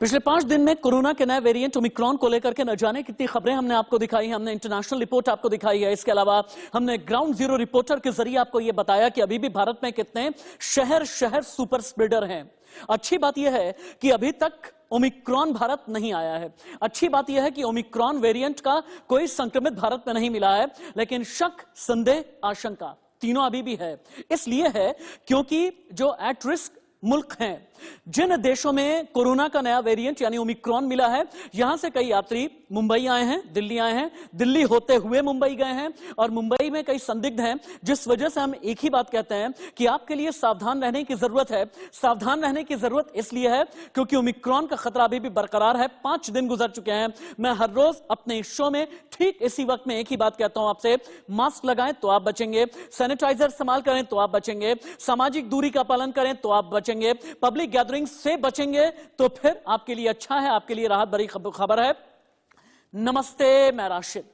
पिछले 5 दिन में कोरोना के नए वेरिएंट ओमिक्रॉन को लेकर के न जाने कितनी खबरें हमने आपको दिखाई हैं। हमने इंटरनेशनल रिपोर्ट आपको दिखाई है। इसके अलावा हमने ग्राउंड जीरो रिपोर्टर के जरिए आपको यह बताया कि अभी भी भारत में कितने शहर शहर सुपर स्प्रेडर हैं। अच्छी बात यह है कि अभी तक ओमिक्रॉन भारत नहीं आया है। अच्छी बात यह है कि ओमिक्रॉन वेरिएंट का कोई संक्रमित भारत में नहीं मिला है, लेकिन शक, संदेह, आशंका तीनों अभी भी है। इसलिए है क्योंकि जो एट रिस्क मुल्क हैं, जिन देशों में कोरोना का नया वेरिएंट यानी ओमिक्रॉन मिला है, यहां से कई यात्री मुंबई आए हैं, दिल्ली आए हैं, दिल्ली होते हुए मुंबई गए हैं और मुंबई में कई संदिग्ध हैं, जिस वजह से हम एक ही बात कहते हैं कि आपके लिए सावधान रहने की जरूरत है। सावधान रहने की जरूरत इसलिए है क्योंकि ओमिक्रॉन का खतरा अभी भी बरकरार है। 5 दिन गुजर चुके हैं। मैं हर रोज अपने शो में ठीक इसी वक्त में एक ही बात कहता हूं आपसे, मास्क लगाएं तो आप बचेंगे, सैनिटाइजर इस्तेमाल करें तो आप बचेंगे, सामाजिक दूरी का पालन करें तो आप बचेंगे, पब्लिक गैदरिंग से बचेंगे तो फिर आपके लिए अच्छा है, आपके लिए राहत भरी खबर है। नमस्ते, मैं राशिद।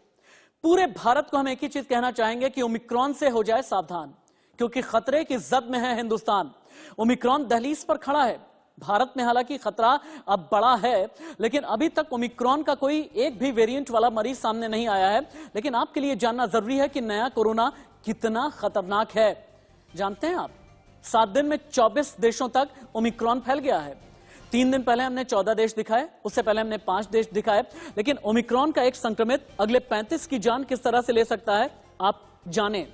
पूरे भारत को हम एक ही चीज कहना चाहेंगे कि ओमिक्रॉन से हो जाए सावधान, क्योंकि खतरे की जद में है हिंदुस्तान। ओमिक्रॉन दहलीज पर खड़ा है। भारत में हालांकि खतरा अब बड़ा है, लेकिन अभी तक ओमिक्रॉन का कोई एक भी वेरिएंट वाला मरीज सामने नहीं आया है। लेकिन आपके लिए जानना जरूरी है कि नया कोरोना कितना खतरनाक है। जानते हैं आप, 7 दिन में 24 देशों तक ओमिक्रॉन फैल गया है। 3 दिन पहले हमने 14 देश दिखाए, उससे पहले हमने 5 देश दिखाए। लेकिन ओमिक्रॉन का एक संक्रमित अगले 35 की जान किस तरह से ले सकता है, आप जाने।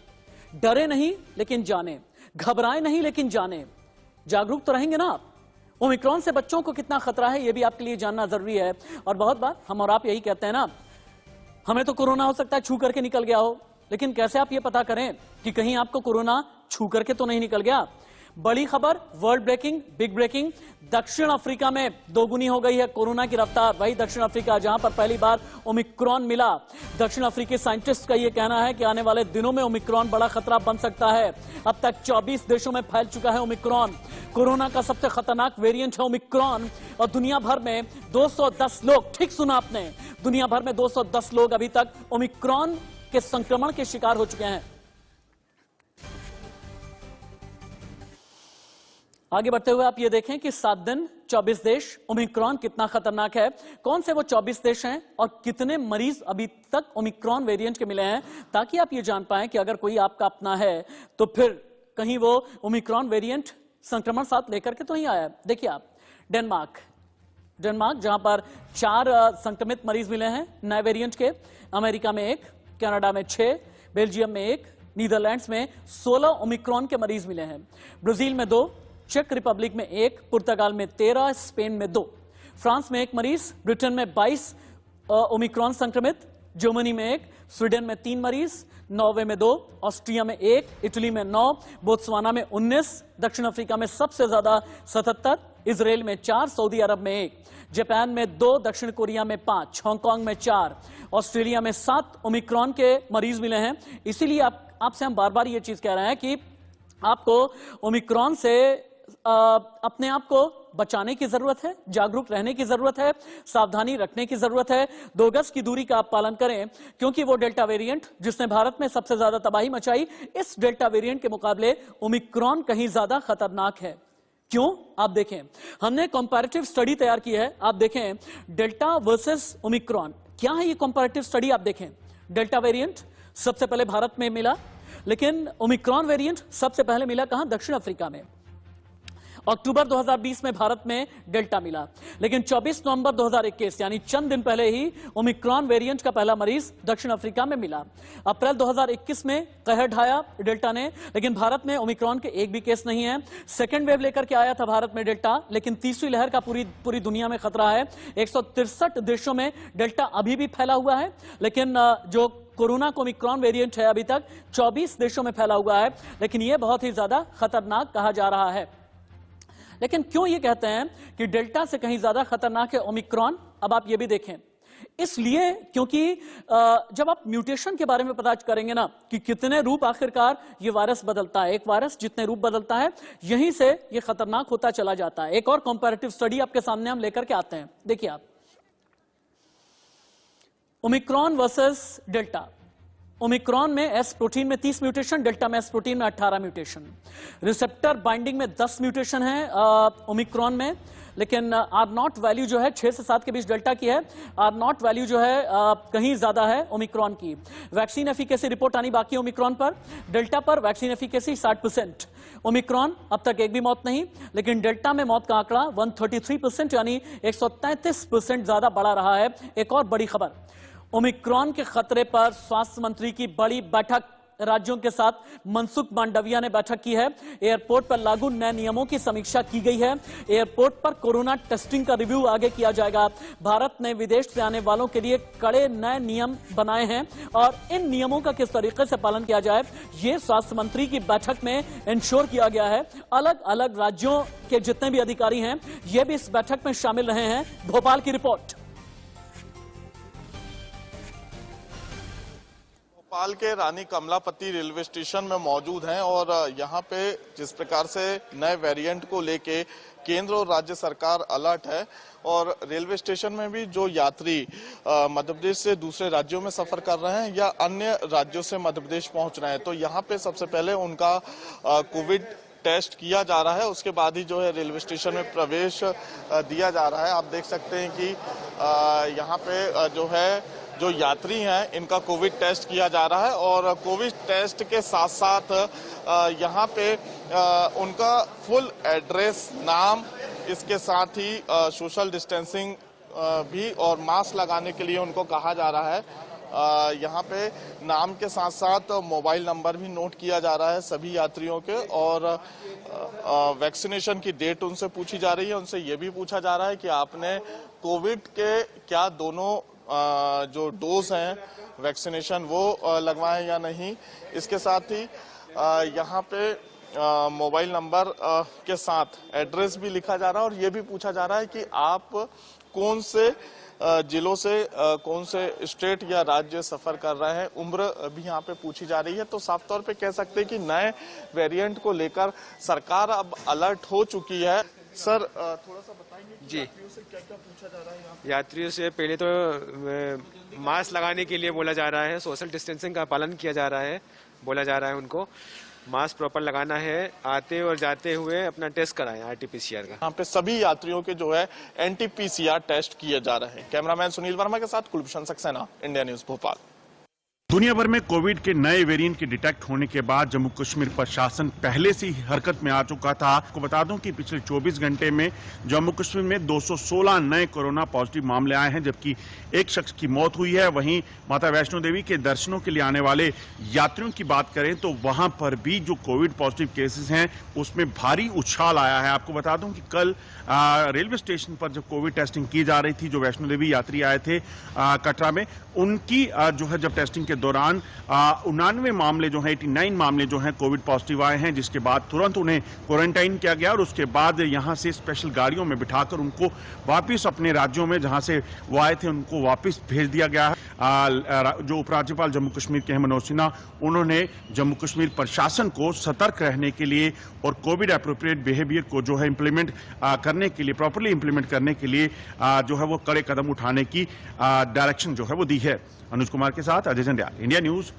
डरे नहीं लेकिन जाने, घबराए नहीं लेकिन जाने। जागरूक तो रहेंगे ना आप। ओमिक्रॉन से बच्चों को कितना खतरा है, यह भी आपके लिए जानना जरूरी है। और बहुत बार हम और आप यही कहते हैं ना, हमें तो कोरोना हो सकता है छू करके निकल गया हो, लेकिन कैसे आप ये पता करें कि कहीं आपको कोरोना छू करके तो नहीं निकल गया। बड़ी खबर, वर्ल्ड ब्रेकिंग, बिग ब्रेकिंग, दक्षिण अफ्रीका में दोगुनी हो गई है कोरोना की रफ्तार। वही दक्षिण अफ्रीका जहां पर पहली बार ओमिक्रॉन मिला। दक्षिण अफ्रीकी साइंटिस्ट का यह कहना है कि आने वाले दिनों में ओमिक्रॉन बड़ा खतरा बन सकता है। अब तक 24 देशों में फैल चुका है ओमिक्रॉन। कोरोना का सबसे खतरनाक वेरिएंट है ओमिक्रॉन और दुनिया भर में 210 लोग, ठीक सुना आपने, दुनिया भर में 210 लोग अभी तक ओमिक्रॉन के संक्रमण के शिकार हो चुके हैं। आगे बढ़ते हुए आप ये देखें कि 7 दिन 24 देश, ओमिक्रॉन कितना खतरनाक है। कौन से वो 24 देश हैं और कितने मरीज अभी तक ओमिक्रॉन वेरिएंट के मिले हैं, ताकि आप ये जान पाएं कि अगर कोई आपका अपना है तो फिर कहीं वो ओमिक्रॉन वेरिएंट संक्रमण साथ लेकर के तो नहीं आया। देखिए आप, डेनमार्क जहां पर 4 संक्रमित मरीज मिले हैं नए वेरिएंट के। अमेरिका में 1, कनाडा में 6, बेल्जियम में 1, नीदरलैंड्स में 16 ओमिक्रॉन के मरीज मिले हैं। ब्राजील में 2, चेक रिपब्लिक में 1, पुर्तगाल में 13, स्पेन में 2, फ्रांस में 1 मरीज, ब्रिटेन में 22 ओमिक्रॉन संक्रमित, जर्मनी में 1, स्वीडन में 3 मरीज, नॉर्वे में 2, ऑस्ट्रिया में 1, इटली में 9, बोत्सवाना में 19, दक्षिण अफ्रीका में सबसे ज्यादा 77, इजराइल में 4, सऊदी अरब में 1, जापान में 2, दक्षिण कोरिया में 5, हांगकांग में 4, ऑस्ट्रेलिया में 7 ओमिक्रॉन के मरीज मिले हैं। इसीलिए आपसे हम बार बार ये चीज कह रहे हैं कि आपको ओमिक्रॉन से अपने आप को बचाने की जरूरत है, जागरूक रहने की जरूरत है, सावधानी रखने की जरूरत है। 2 गज की दूरी का आप पालन करें, क्योंकि वो डेल्टा वेरिएंट जिसने भारत में सबसे ज्यादा तबाही मचाई, इस डेल्टा वेरिएंट के मुकाबले ओमिक्रॉन कहीं ज्यादा खतरनाक है। क्यों? आप देखें, हमने कंपैरेटिव स्टडी तैयार की है। आप देखें डेल्टा वर्सेस ओमिक्रॉन, क्या है ये कंपैरेटिव स्टडी। आप देखें, डेल्टा वेरिएंट सबसे पहले भारत में मिला, लेकिन ओमिक्रॉन वेरिएंट सबसे पहले मिला कहां? दक्षिण अफ्रीका में। अक्टूबर 2020 में भारत में डेल्टा मिला, लेकिन 24 नवंबर 2021 यानी चंद दिन पहले ही ओमिक्रॉन वेरिएंट का पहला मरीज दक्षिण अफ्रीका में मिला। अप्रैल 2021 में कहर ढाया डेल्टा ने, लेकिन भारत में ओमिक्रॉन के एक भी केस नहीं है। सेकेंड वेव लेकर के आया था भारत में डेल्टा, लेकिन तीसरी लहर का पूरी दुनिया में खतरा है। 163 देशों में डेल्टा अभी भी फैला हुआ है, लेकिन जो कोरोना को ओमिक्रॉन वेरिएंट है अभी तक 24 देशों में फैला हुआ है, लेकिन यह बहुत ही ज्यादा खतरनाक कहा जा रहा है। लेकिन क्यों ये कहते हैं कि डेल्टा से कहीं ज्यादा खतरनाक है ओमिक्रॉन? अब आप ये भी देखें, इसलिए क्योंकि जब आप म्यूटेशन के बारे में पता करेंगे ना कि कितने रूप आखिरकार ये वायरस बदलता है, एक वायरस जितने रूप बदलता है यहीं से ये खतरनाक होता चला जाता है। एक और कंपैरेटिव स्टडी आपके सामने हम लेकर के आते हैं। देखिए आप, ओमिक्रॉन वर्सेस डेल्टा, ओमिक्रॉन में एस प्रोटीन में 30 म्यूटेशन, डेल्टा में एस प्रोटीन में 18 म्यूटेशन। रिसेप्टर बाइंडिंग में 10 म्यूटेशन है ओमिक्रॉन में, लेकिन आर नॉट वैल्यू जो है 6 से 7 के बीच डेल्टा की है, आर नॉट वैल्यू जो है कहीं ज्यादा है ओमिक्रॉन की। वैक्सीन एफिकेसी रिपोर्ट आनी बाकी है ओमिक्रॉन पर। डेल्टा पर वैक्सीन एफिकेसी 60%, ओमिक्रॉन अब तक एक भी मौत नहीं, लेकिन डेल्टा में मौत का आंकड़ा 133% यानी 133% ज्यादा बढ़ा रहा है। एक और बड़ी खबर, ओमिक्रॉन के खतरे पर स्वास्थ्य मंत्री की बड़ी बैठक, राज्यों के साथ मनसुख मांडविया ने बैठक की है। एयरपोर्ट पर लागू नए नियमों की समीक्षा की गई है। एयरपोर्ट पर कोरोना टेस्टिंग का रिव्यू आगे किया जाएगा। भारत ने विदेश से आने वालों के लिए कड़े नए नियम बनाए हैं और इन नियमों का किस तरीके से पालन किया जाए, ये स्वास्थ्य मंत्री की बैठक में इंश्योर किया गया है। अलग अलग राज्यों के जितने भी अधिकारी हैं, ये भी इस बैठक में शामिल रहे हैं। भोपाल की रिपोर्ट। भोपाल के रानी कमलापति रेलवे स्टेशन में मौजूद हैं और यहाँ पे जिस प्रकार से नए वेरिएंट को लेके केंद्र और राज्य सरकार अलर्ट है और रेलवे स्टेशन में भी जो यात्री मध्य प्रदेश से दूसरे राज्यों में सफर कर रहे हैं या अन्य राज्यों से मध्य प्रदेश पहुंच रहे हैं, तो यहाँ पे सबसे पहले उनका कोविड टेस्ट किया जा रहा है, उसके बाद ही जो है रेलवे स्टेशन में प्रवेश दिया जा रहा है। आप देख सकते हैं कि यहाँ पे जो यात्री हैं इनका कोविड टेस्ट किया जा रहा है और कोविड टेस्ट के साथ साथ यहाँ पे उनका फुल एड्रेस, नाम, इसके साथ ही सोशल डिस्टेंसिंग भी और मास्क लगाने के लिए उनको कहा जा रहा है। यहाँ पे नाम के साथ साथ मोबाइल नंबर भी नोट किया जा रहा है सभी यात्रियों के और वैक्सीनेशन की डेट उनसे पूछी जा रही है। उनसे ये भी पूछा जा रहा है कि आपने कोविड के क्या दोनों जो डोज हैं वैक्सीनेशन वो लगवाएं या नहीं। इसके साथ ही यहाँ पे मोबाइल नंबर के साथ एड्रेस भी लिखा जा रहा है और ये भी पूछा जा रहा है कि आप कौन से जिलों से कौन से स्टेट या राज्य सफर कर रहे हैं, उम्र भी यहाँ पे पूछी जा रही है। तो साफ तौर पे कह सकते हैं कि नए वेरिएंट को लेकर सरकार अब अलर्ट हो चुकी है। सर थोड़ा सा बताएंगे जी, यात्रियों से क्या क्या पूछा जा रहा है यहाँ पे? यात्रियों से पहले तो मास्क लगाने के लिए बोला जा रहा है, सोशल डिस्टेंसिंग का पालन किया जा रहा है, बोला जा रहा है उनको मास्क प्रॉपर लगाना है, आते और जाते हुए अपना टेस्ट कराएं RT-PCR का। यहाँ पे सभी यात्रियों के जो है NT-PCR टेस्ट किए जा रहे हैं। कैमरामैन सुनील वर्मा के साथ कुलभूषण सक्सेना, इंडिया न्यूज भोपाल। दुनिया भर में कोविड के नए वेरिएंट के डिटेक्ट होने के बाद जम्मू कश्मीर प्रशासन पहले से ही हरकत में आ चुका था। आपको बता दूं कि पिछले 24 घंटे में जम्मू कश्मीर में 216 नए कोरोना पॉजिटिव मामले आए हैं, जबकि एक शख्स की मौत हुई है। वहीं माता वैष्णो देवी के दर्शनों के लिए आने वाले यात्रियों की बात करें तो वहां पर भी जो कोविड पॉजिटिव केसेस हैं उसमें भारी उछाल आया है। आपको बता दूं कि कल रेलवे स्टेशन पर जब कोविड टेस्टिंग की जा रही थी, जो वैष्णो देवी यात्री आए थे कटरा में, उनकी जो है जब टेस्टिंग के दौरान 89 मामले जो हैं 89 मामले जो हैं कोविड पॉजिटिव आए हैं, जिसके बाद तुरंत उन्हें क्वारंटाइन किया गया और उसके बाद यहां से स्पेशल गाड़ियों में बिठाकर उनको वापस अपने राज्यों में जहां से वो आए थे उनको वापस भेज दिया गया है। जो उपराज्यपाल जम्मू कश्मीर के हैं मनोज सिन्हा, उन्होंने जम्मू कश्मीर प्रशासन को सतर्क रहने के लिए और कोविड एप्रोप्रिएट बिहेवियर को जो है इंप्लीमेंट करने के लिए, प्रॉपर्ली इंप्लीमेंट करने के लिए जो है वो कड़े कदम उठाने की डायरेक्शन जो है वो दी है। अनुज कुमार के साथ अजय जंडियाल, इंडिया न्यूज।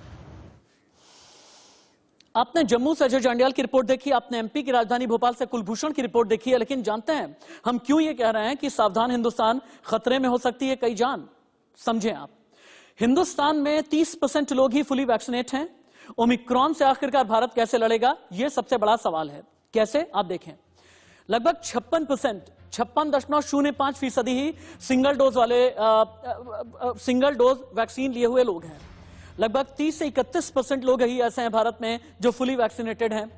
आपने जम्मू से अजय जंडियाल की रिपोर्ट देखी, आपने MP की राजधानी भोपाल से कुलभूषण की रिपोर्ट देखी है, लेकिन जानते हैं हम क्यों ये कह रहे हैं कि सावधान हिंदुस्तान, खतरे में हो सकती है कई जान। समझें आप, हिंदुस्तान में 30% लोग ही फुली वैक्सीनेट हैं। ओमिक्रॉन से आखिरकार भारत कैसे लड़ेगा, यह सबसे बड़ा सवाल है। कैसे, आप देखें, लगभग 56.05% ही सिंगल डोज वाले सिंगल डोज वैक्सीन लिए हुए लोग हैं। लगभग 30 से 31% लोग ही ऐसे हैं भारत में जो फुली वैक्सीनेटेड हैं।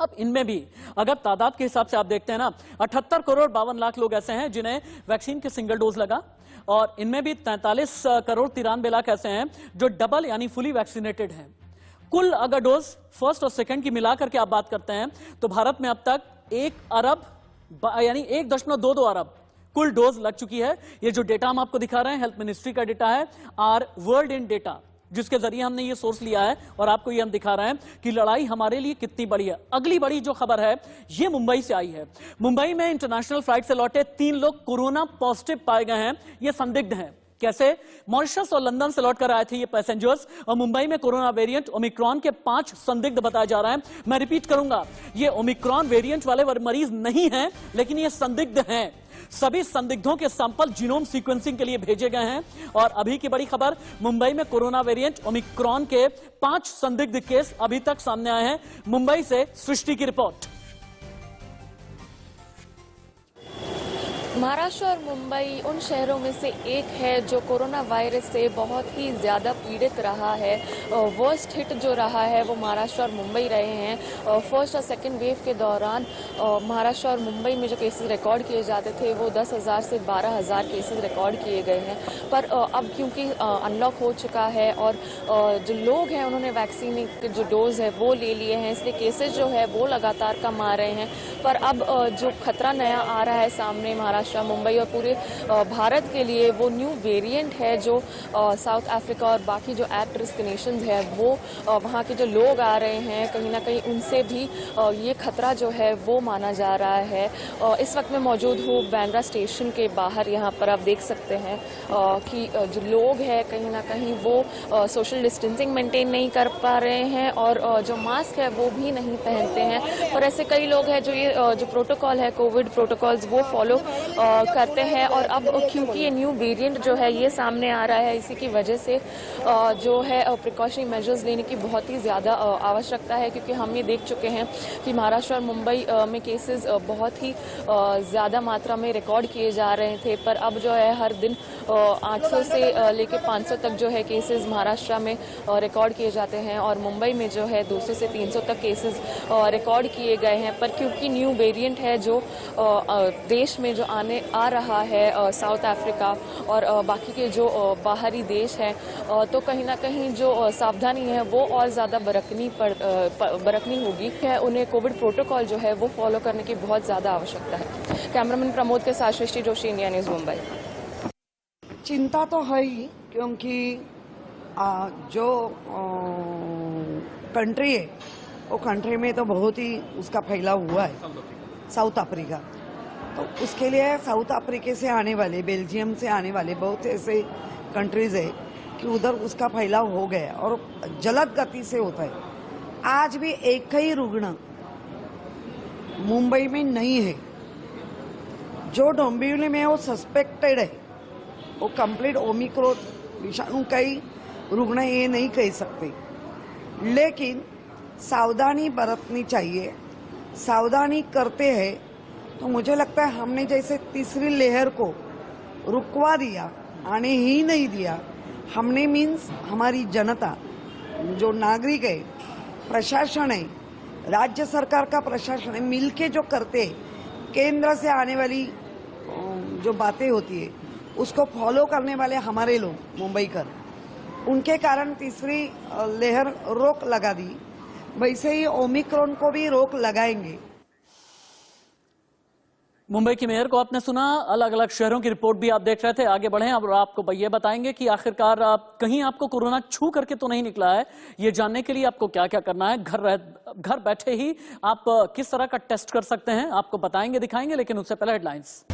अब इनमें भी अगर तादाद के हिसाब से आप देखते हैं ना, 78 करोड़ 52 लाख लोग ऐसे हैं जिन्हें वैक्सीन के सिंगल डोज लगा और इनमें भी 43 करोड़ 93 लाख ऐसे हैं जो डबल यानी फुली वैक्सीनेटेड हैं। कुल अगर डोज फर्स्ट और सेकंड की मिलाकर के आप बात करते हैं तो भारत में अब तक 1 अरब यानी 1.22 अरब कुल डोज लग चुकी है। ये जो डेटा हम आपको दिखा रहे हैं हेल्थ मिनिस्ट्री का डेटा है, आर वर्ल्ड इन डेटा, जिसके जरिए हमने ये सोर्स लिया है और आपको ये हम दिखा रहे हैं कि लड़ाई हमारे लिए कितनी बड़ी है। अगली बड़ी जो खबर है ये मुंबई से आई है। मुंबई में इंटरनेशनल फ्लाइट से लौटे 3 लोग कोरोना पॉजिटिव पाए गए हैं। ये संदिग्ध हैं। कैसे? मॉरिशस और लंदन से लौटकर आए थे ये पैसेंजर्स और मुंबई में कोरोना वेरिएंट ओमिक्रॉन के 5 संदिग्ध बताया जा रहा है। मैं रिपीट करूंगा, ये ओमिक्रॉन वेरिएंट वाले मरीज नहीं हैं, लेकिन ये संदिग्ध हैं। सभी संदिग्धों के सैंपल जीनोम सीक्वेंसिंग के लिए भेजे गए हैं। और अभी की बड़ी खबर, मुंबई में कोरोना वेरिएंट ओमिक्रॉन के 5 संदिग्ध केस अभी तक सामने आए हैं। मुंबई से सृष्टि की रिपोर्ट। महाराष्ट्र और मुंबई उन शहरों में से एक है जो कोरोना वायरस से बहुत ही ज़्यादा पीड़ित रहा है। वर्स्ट हिट जो रहा है वो महाराष्ट्र और मुंबई रहे हैं। फर्स्ट और सेकंड वेव के दौरान महाराष्ट्र और मुंबई में जो केसेस रिकॉर्ड किए जाते थे वो 10,000 से 12,000 केसेस रिकॉर्ड किए गए हैं। पर अब क्योंकि अनलॉक हो चुका है और जो लोग हैं उन्होंने वैक्सीन के जो डोज है वो ले लिए हैं, इसलिए केसेस जो है वो लगातार कम आ रहे हैं। पर अब जो खतरा नया आ रहा है सामने महाराष्ट्र, मुंबई और पूरे भारत के लिए, वो न्यू वेरिएंट है जो साउथ अफ्रीका और बाकी जो एट रिस्क नेशंस है वो वहाँ के जो लोग आ रहे हैं कहीं ना कहीं उनसे भी ये खतरा जो है वो माना जा रहा है। इस वक्त मैं मौजूद हूँ बांद्रा स्टेशन के बाहर। यहाँ पर आप देख सकते हैं कि जो लोग हैं कहीं ना कहीं वो सोशल डिस्टेंसिंग मेंटेन नहीं कर पा रहे हैं और जो मास्क है वो भी नहीं पहनते हैं। और ऐसे कई लोग हैं जो ये जो प्रोटोकॉल है, कोविड प्रोटोकॉल्स, वो फॉलो करते हैं। और अब क्योंकि ये न्यू वेरिएंट जो है ये सामने आ रहा है, इसी की वजह से जो है प्रिकॉशनरी मेजर्स लेने की बहुत ही ज़्यादा आवश्यकता है, क्योंकि हम ये देख चुके हैं कि महाराष्ट्र और मुंबई में केसेस बहुत ही ज़्यादा मात्रा में रिकॉर्ड किए जा रहे थे। पर अब जो है हर दिन 800 से लेके 500 तक जो है केसेस महाराष्ट्र में रिकॉर्ड किए जाते हैं और मुंबई में जो है 200 से 300 तक केसेस रिकॉर्ड किए गए हैं। पर क्योंकि न्यू वेरिएंट है जो देश में जो आ रहा है साउथ अफ्रीका और बाकी के जो बाहरी देश हैं, तो कहीं ना कहीं जो सावधानी है वो और ज़्यादा बरतनी होगी। उन्हें कोविड प्रोटोकॉल जो है वो फॉलो करने की बहुत ज़्यादा आवश्यकता है। कैमरामैन प्रमोद के साथ सृष्टि जोशी, इंडिया न्यूज़, मुंबई। चिंता तो है ही, क्योंकि जो कंट्री है वो कंट्री में तो बहुत ही उसका फैलाव हुआ है, साउथ अफ्रीका। तो उसके लिए साउथ अफ्रीका से आने वाले, बेल्जियम से आने वाले बहुत ऐसे कंट्रीज है कि उधर उसका फैलाव हो गया और जलद गति से होता है। आज भी एक ही रुग्ण मुंबई में नहीं है। जो डोंबिवली में वो सस्पेक्टेड है, वो कंप्लीट ओमिक्रॉन विषाणु का ही रुग्ण ये नहीं कह सकते, लेकिन सावधानी बरतनी चाहिए। सावधानी करते हैं तो मुझे लगता है हमने जैसे तीसरी लहर को रुकवा दिया, आने ही नहीं दिया। हमने मीन्स हमारी जनता, जो नागरिक है, प्रशासन है, राज्य सरकार का प्रशासन है, मिलके जो करते हैं, केंद्र से आने वाली जो बातें होती है उसको फॉलो करने वाले हमारे लोग मुंबईकर, उनके कारण तीसरी लहर रोक लगा दी। वैसे ही ओमिक्रॉन को भी रोक लगाएंगे। मुंबई की मेयर को आपने सुना, अलग अलग शहरों की रिपोर्ट भी आप देख रहे थे। आगे बढ़ें, अब आपको ये बताएंगे कि आखिरकार कहीं आपको कोरोना छू करके तो नहीं निकला है। ये जानने के लिए आपको क्या क्या करना है, घर बैठे ही आप किस तरह का टेस्ट कर सकते हैं, आपको बताएंगे, दिखाएंगे। लेकिन उससे पहले हेडलाइंस।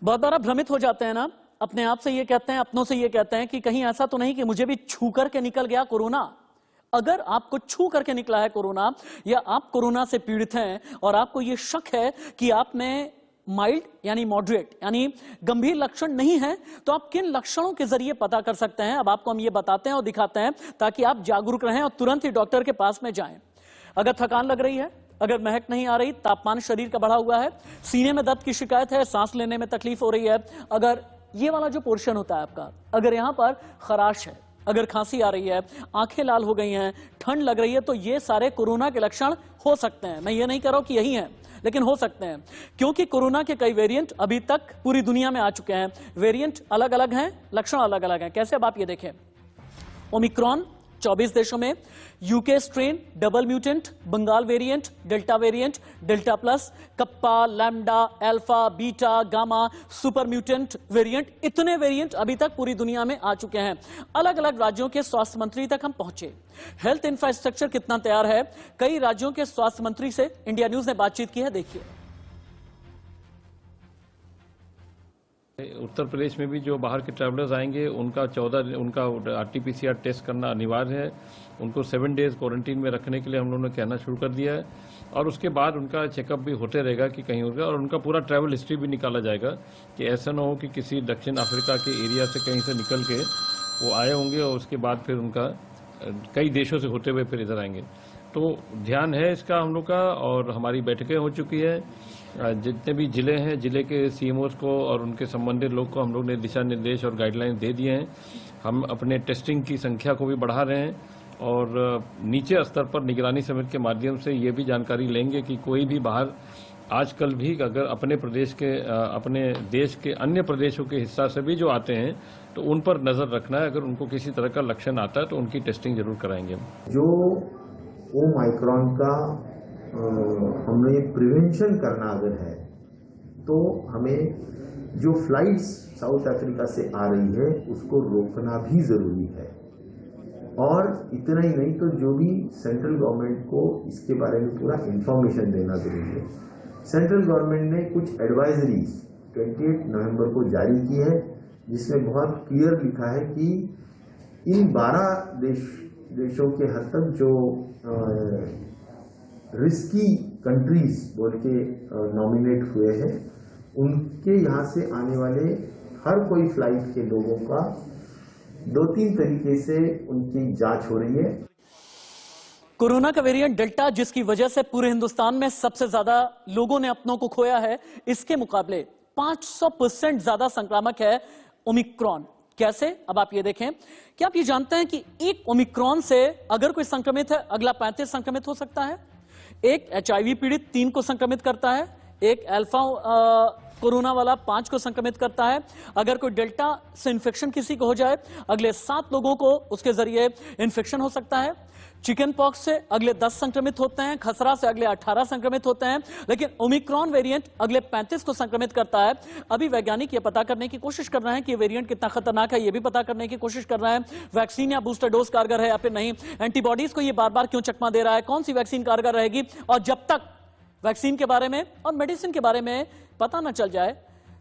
बहुत बार भ्रमित हो जाते हैं ना, अपने आप से ये कहते हैं, अपनों से ये कहते हैं कि कहीं ऐसा तो नहीं कि मुझे भी छू करके निकल गया कोरोना। अगर आपको छू करके निकला है कोरोना या आप कोरोना से पीड़ित हैं और आपको यह शक है कि आप में माइल्ड यानी मॉडरेट यानी गंभीर लक्षण नहीं है, तो आप किन लक्षणों के जरिए पता कर सकते हैं, अब आपको हम ये बताते हैं और दिखाते हैं ताकि आप जागरूक रहें और तुरंत ही डॉक्टर के पास में जाएं। अगर थकान लग रही है, अगर महक नहीं आ रही, तापमान शरीर का बढ़ा हुआ है, सीने में दर्द की शिकायत है, सांस लेने में तकलीफ हो रही है, अगर ये वाला जो पोर्शन होता है आपका, अगर यहां पर खराश है, अगर खांसी आ रही है, आंखें लाल हो गई हैं, ठंड लग रही है, तो ये सारे कोरोना के लक्षण हो सकते हैं। मैं ये नहीं कह रहा हूं कि यही है, लेकिन हो सकते हैं, क्योंकि कोरोना के कई वेरिएंट अभी तक पूरी दुनिया में आ चुके हैं। वेरिएंट अलग अलग हैं, लक्षण अलग अलग हैं। कैसे, अब आप ये देखें। ओमिक्रॉन 24 देशों में, UK strain, double mutant, Bengal variant, delta variant, delta plus, kappa, lambda, alpha, beta, gamma, super mutant variant, इतने वेरिएंट अभी तक पूरी दुनिया में आ चुके हैं। अलग अलग राज्यों के स्वास्थ्य मंत्री तक हम पहुंचे। हेल्थ इंफ्रास्ट्रक्चर कितना तैयार है, कई राज्यों के स्वास्थ्य मंत्री से इंडिया न्यूज ने बातचीत की है, देखिए। उत्तर प्रदेश में भी जो बाहर के ट्रैवलर्स आएंगे उनका RT-PCR टेस्ट करना अनिवार्य है। उनको 7 डेज क्वारंटीन में रखने के लिए हम लोगों ने कहना शुरू कर दिया है और उसके बाद उनका चेकअप भी होते रहेगा कि कहीं होगा, और उनका पूरा ट्रैवल हिस्ट्री भी निकाला जाएगा कि ऐसा ना हो कि किसी दक्षिण अफ्रीका के एरिया से कहीं से निकल के वो आए होंगे और उसके बाद फिर उनका कई देशों से होते हुए फिर इधर आएंगे। तो ध्यान है इसका हम लोग का, और हमारी बैठकें हो चुकी है। जितने भी जिले हैं, जिले के CMOs को और उनके संबंधित लोग को हम लोग ने दिशा निर्देश और गाइडलाइन दे दिए हैं। हम अपने टेस्टिंग की संख्या को भी बढ़ा रहे हैं और नीचे स्तर पर निगरानी समिति के माध्यम से ये भी जानकारी लेंगे कि कोई भी बाहर आजकल भी अगर अपने देश के अन्य प्रदेशों के हिस्सा से भी जो आते हैं तो उन पर नजर रखना है। अगर उनको किसी तरह का लक्षण आता है तो उनकी टेस्टिंग जरूर कराएंगे। जो ओमाइक्रॉन का हमें प्रिवेंशन करना अगर है तो हमें जो फ्लाइट्स साउथ अफ्रीका से आ रही है उसको रोकना भी जरूरी है। और इतना ही नहीं तो जो भी सेंट्रल गवर्नमेंट को इसके बारे में पूरा इंफॉर्मेशन देना जरूरी है। सेंट्रल गवर्नमेंट ने कुछ एडवाइजरीज 28 नवंबर को जारी की है जिसमें बहुत क्लियर लिखा है कि इन 12 देशों के हद तक जो रिस्की कंट्रीज बोल के नॉमिनेट हुए हैं उनके यहाँ से आने वाले हर कोई फ्लाइट के लोगों का 2-3 तरीके से उनकी जांच हो रही है। कोरोना का वेरिएंट डेल्टा जिसकी वजह से पूरे हिंदुस्तान में सबसे ज्यादा लोगों ने अपनों को खोया है, इसके मुकाबले 500% ज्यादा संक्रामक है ओमिक्रॉन। कैसे? अब आप ये देखें, क्या आप ये जानते हैं कि एक ओमिक्रॉन से अगर कोई संक्रमित है अगला 35 संक्रमित हो सकता है। एक HIV पीड़ित 3 को संक्रमित करता है, एक अल्फा कोरोना वाला 5 को संक्रमित करता है। अगर कोई डेल्टा से इन्फेक्शन किसी को हो जाए अगले 7 लोगों को उसके जरिए इन्फेक्शन हो सकता है। चिकन पॉक्स से अगले 10 संक्रमित होते हैं, खसरा से अगले 18 संक्रमित होते हैं, लेकिन ओमिक्रॉन वेरिएंट अगले 35 को संक्रमित करता है। अभी वैज्ञानिक ये पता करने की कोशिश कर रहे हैं कि वेरिएंट कितना खतरनाक है, ये भी पता करने की कोशिश कर रहे हैं वैक्सीन या बूस्टर डोज कारगर है या फिर नहीं, एंटीबॉडीज को ये बार बार क्यों चकमा दे रहा है, कौन सी वैक्सीन कारगर रहेगी। और जब तक वैक्सीन के बारे में और मेडिसिन के बारे में पता न चल जाए,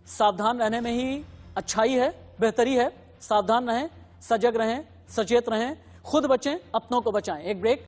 सावधान रहने में ही अच्छाई है, बेहतरी है। सावधान रहें, सजग रहें, सचेत रहें, खुद बचें, अपनों को बचाएं। एक ब्रेक।